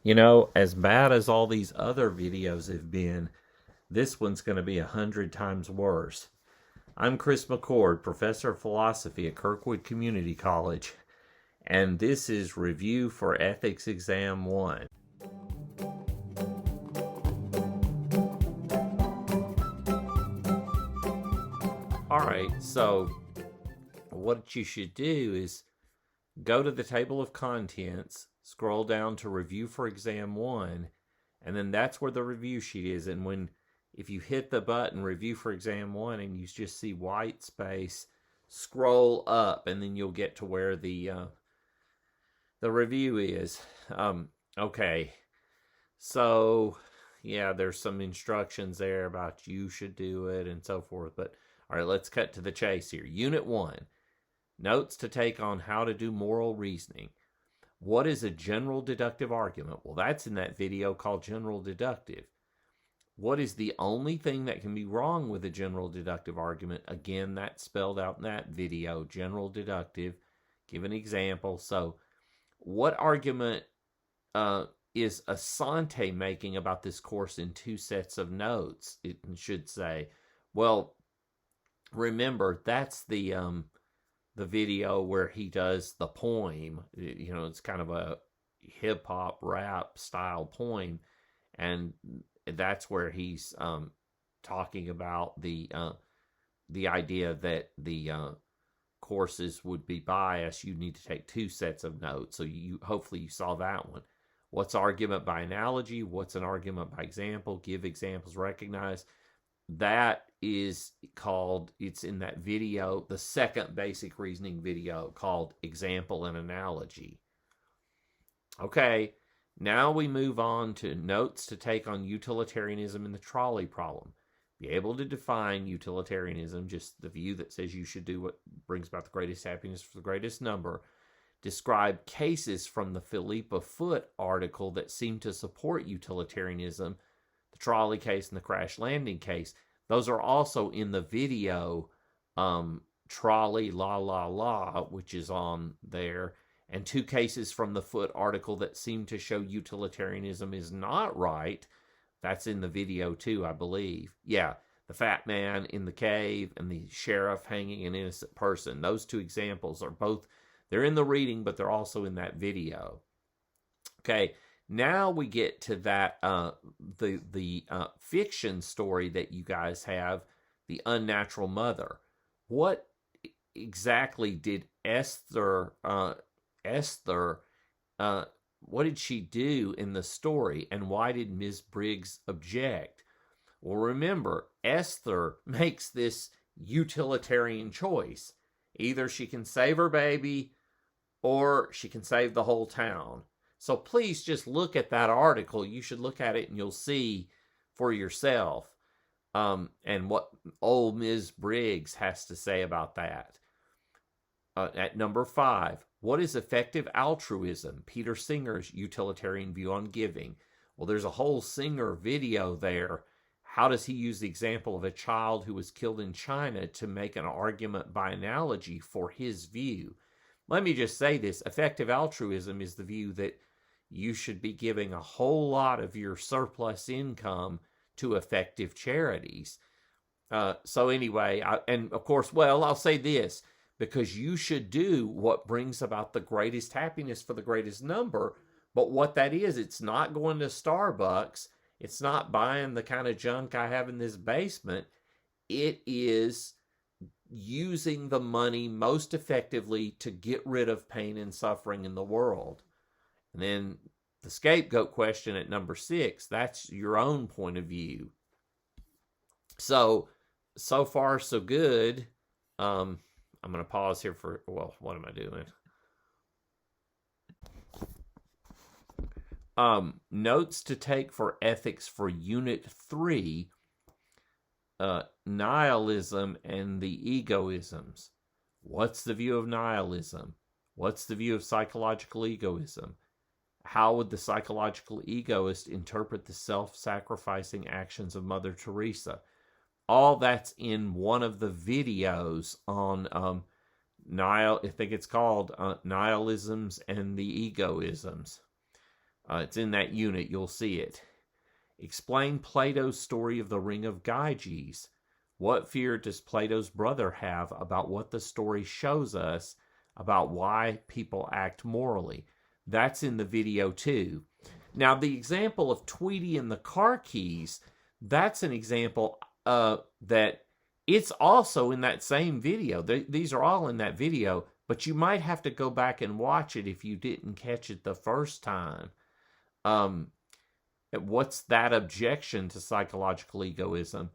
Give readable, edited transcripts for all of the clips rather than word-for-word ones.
You know, as bad as all these other videos have been, this one's going to be 100 times worse. I'm Chris McCord, Professor of Philosophy at Kirkwood Community College, and this is Review for Ethics Exam 1. Alright, so what you should do is go to the table of contents, scroll down to Review for Exam 1, and then that's where the review sheet is. And if you hit the button Review for Exam 1 and you just see white space, scroll up and then you'll get to where the review is. Okay, so yeah, there's some instructions there about you should do it and so forth. But all right, let's cut to the chase here. Unit 1, notes to take on how to do moral reasoning. What is a general deductive argument? Well, that's in that video called General Deductive. What is the only thing that can be wrong with a general deductive argument? Again, that's spelled out in that video, General Deductive. Give an example. So, what argument is Asante making about this course in 2 sets of notes? It should say. Well, remember, that's the video where he does the poem. You know, it's kind of a hip-hop rap style poem, and that's where he's talking about the idea that the courses would be biased. You need to take 2 sets of notes. So hopefully you saw that one. What's argument by analogy? What's an argument by example? Give examples, recognize. That is called, it's in that video, the second basic reasoning video called Example and Analogy. Okay, now we move on to notes to take on utilitarianism in the trolley problem. Be able to define utilitarianism, just the view that says you should do what brings about the greatest happiness for the greatest number. Describe cases from the Philippa Foot article that seem to support utilitarianism, the trolley case and the crash landing case. Those are also in the video Trolley La La La, which is on there, and 2 cases from the Foot article that seem to show utilitarianism is not right. That's in the video too, I believe. Yeah, the fat man in the cave and the sheriff hanging an innocent person. Those 2 examples are both, they're in the reading, but they're also in that video. Okay, now we get to that, the fiction story that you guys have, The Unnatural Mother. What exactly did Esther, what did she do in the story, and why did Ms. Briggs object? Well, remember, Esther makes this utilitarian choice. Either she can save her baby, or she can save the whole town. So please just look at that article. You should look at it and you'll see for yourself and what old Ms. Briggs has to say about that. At number 5, what is effective altruism? Peter Singer's utilitarian view on giving. Well, there's a whole Singer video there. How does he use the example of a child who was killed in China to make an argument by analogy for his view? Let me just say this. Effective altruism is the view that you should be giving a whole lot of your surplus income to effective charities. So anyway, and of course, well, I'll say this, because you should do what brings about the greatest happiness for the greatest number. But what that is, it's not going to Starbucks. It's not buying the kind of junk I have in this basement. It is using the money most effectively to get rid of pain and suffering in the world. And then the scapegoat question at number 6, that's your own point of view. So far, so good. I'm going to pause here for, well, what am I doing? Notes to take for ethics for Unit 3, nihilism and the egoisms. What's the view of nihilism? What's the view of psychological egoism? How would the psychological egoist interpret the self-sacrificing actions of Mother Teresa? All that's in one of the videos on I think it's called Nihilisms and the Egoisms. It's in that unit. You'll see it. Explain Plato's story of the Ring of Gyges. What fear does Plato's brother have about what the story shows us about why people act morally? That's in the video too. Now, the example of Tweety and the car keys, that's an example that it's also in that same video. These are all in that video, but you might have to go back and watch it if you didn't catch it the first time. What's that objection to psychological egoism?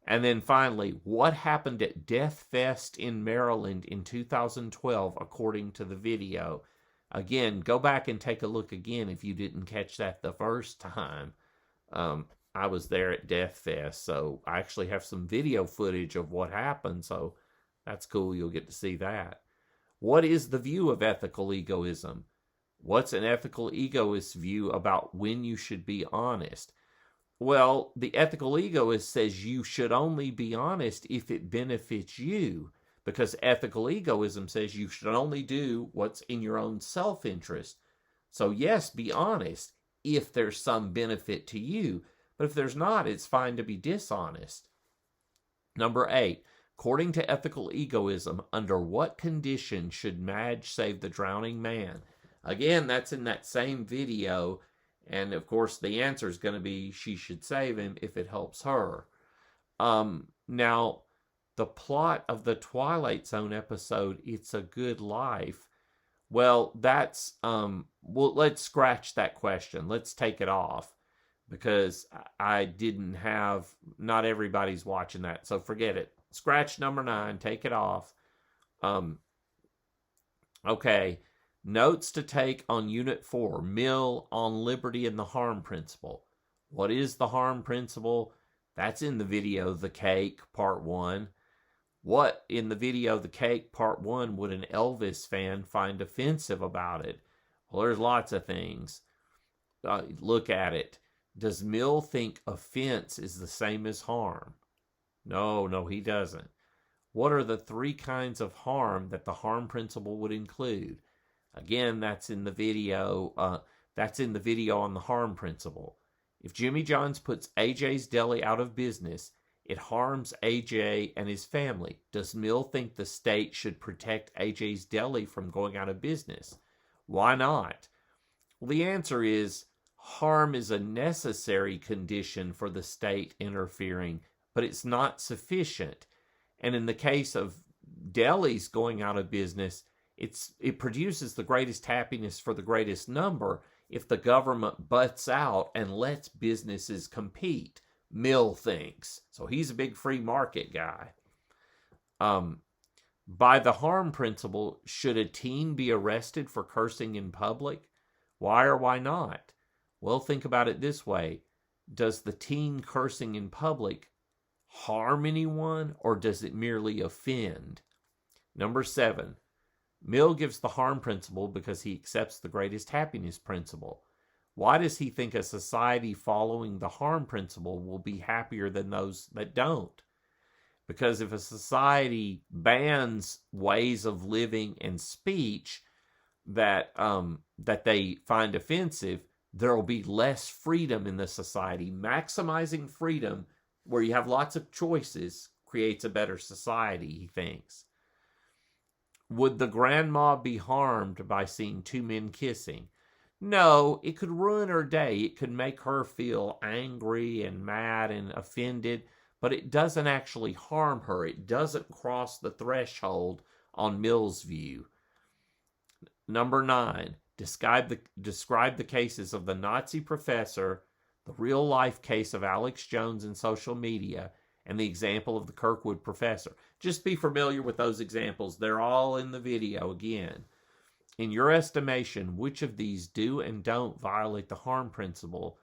And then finally, what happened at Death Fest in Maryland in 2012, according to the video? Again, go back and take a look again if you didn't catch that the first time. I was there at Death Fest, so I actually have some video footage of what happened, so that's cool. You'll get to see that. What is the view of ethical egoism? What's an ethical egoist's view about when you should be honest? Well, the ethical egoist says you should only be honest if it benefits you, because ethical egoism says you should only do what's in your own self-interest. So yes, be honest if there's some benefit to you, but if there's not, it's fine to be dishonest. Number 8, according to ethical egoism, under what condition should Madge save the drowning man? Again, that's in that same video, and of course the answer is going to be she should save him if it helps her. Now, the plot of the Twilight Zone episode, It's a Good Life, well, that's, let's scratch that question. Let's take it off, because I didn't have, not everybody's watching that, so forget it. Scratch number 9, take it off. Okay. Notes to take on Unit 4, Mill on Liberty and the Harm Principle. What is the harm principle? That's in the video, The Cake, Part 1. What in the video, The Cake, Part 1, would an Elvis fan find offensive about it? Well, there's lots of things. Look at it. Does Mill think offense is the same as harm? No, he doesn't. What are the 3 kinds of harm that the harm principle would include? Again, that's in the video. That's in the video on the harm principle. If Jimmy John's puts AJ's Deli out of business, it harms AJ and his family. Does Mill think the state should protect AJ's Deli from going out of business? Why not? Well, the answer is harm is a necessary condition for the state interfering, but it's not sufficient. And in the case of delis going out of business, it produces the greatest happiness for the greatest number if the government butts out and lets businesses compete. Mill thinks. So he's a big free market guy. By the harm principle, should a teen be arrested for cursing in public? Why or why not? Well, think about it this way. Does the teen cursing in public harm anyone, or does it merely offend? Number 7. Mill gives the harm principle because he accepts the greatest happiness principle. Why does he think a society following the harm principle will be happier than those that don't? Because if a society bans ways of living and speech that they find offensive, there will be less freedom in the society. Maximizing freedom, where you have lots of choices, creates a better society, he thinks. Would the grandma be harmed by seeing 2 men kissing? No, it could ruin her day. It could make her feel angry and mad and offended, but it doesn't actually harm her. It doesn't cross the threshold on Mill's view. Number 9, describe the cases of the Nazi professor, the real-life case of Alex Jones in social media, and the example of the Kirkwood professor. Just be familiar with those examples. They're all in the video again. In your estimation, which of these do and don't violate the harm principle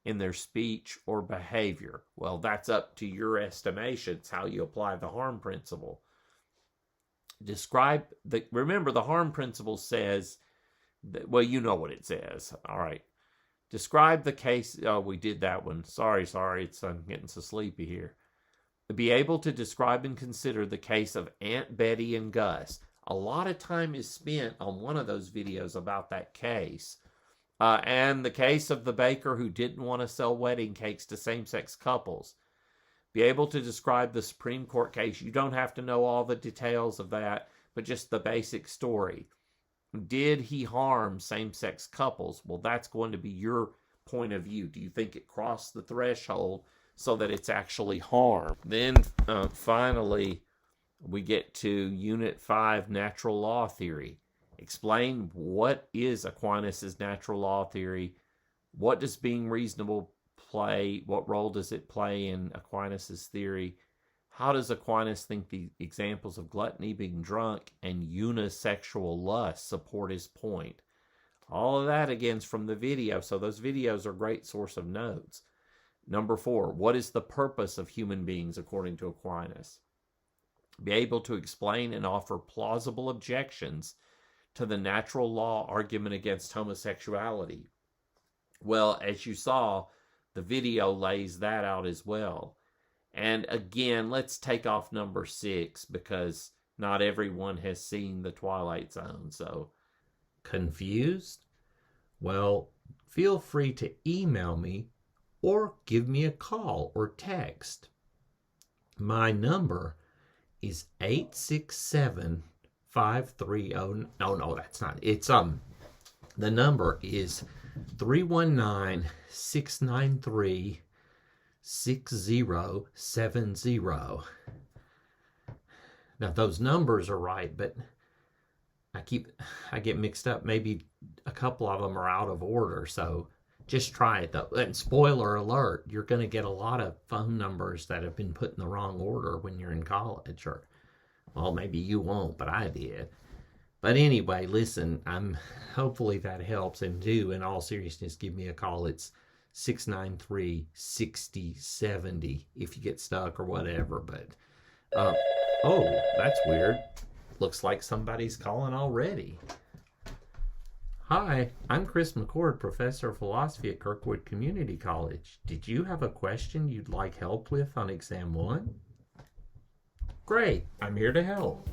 in their speech or behavior? Well, that's up to your estimation. It's how you apply the harm principle. Remember, the harm principle says, well, you know what it says. All right. Describe the case. Oh, we did that one. Sorry. I'm getting so sleepy here. Be able to describe and consider the case of Aunt Betty and Gus. A lot of time is spent on one of those videos about that case. And the case of the baker who didn't want to sell wedding cakes to same-sex couples. Be able to describe the Supreme Court case. You don't have to know all the details of that, but just the basic story. Did he harm same-sex couples? Well, that's going to be your point of view. Do you think it crossed the threshold so that it's actually harm? Then finally, we get to Unit 5, Natural Law Theory. Explain what is Aquinas' natural law theory. What does being reasonable play? What role does it play in Aquinas' theory? How does Aquinas think the examples of gluttony, being drunk, and unisexual lust support his point? All of that, again, is from the video, so those videos are a great source of notes. Number 4, what is the purpose of human beings according to Aquinas? Be able to explain and offer plausible objections to the natural law argument against homosexuality. Well, as you saw, the video lays that out as well. And again, let's take off number 6 because not everyone has seen The Twilight Zone. So, confused? Well, feel free to email me or give me a call or text. My number is 867 530. No, that's not. It's the number is 319-693-6070. Now those numbers are right, but I get mixed up. Maybe a couple of them are out of order, so just try it though. And spoiler alert, you're going to get a lot of phone numbers that have been put in the wrong order when you're in college, or well, maybe you won't, but I did. But anyway, listen, hopefully that helps. And do, in all seriousness, give me a call. It's 693-6070 if you get stuck or whatever. But, oh, that's weird. Looks like somebody's calling already. Hi, I'm Chris McCord, Professor of Philosophy at Kirkwood Community College. Did you have a question you'd like help with on Exam 1? Great, I'm here to help.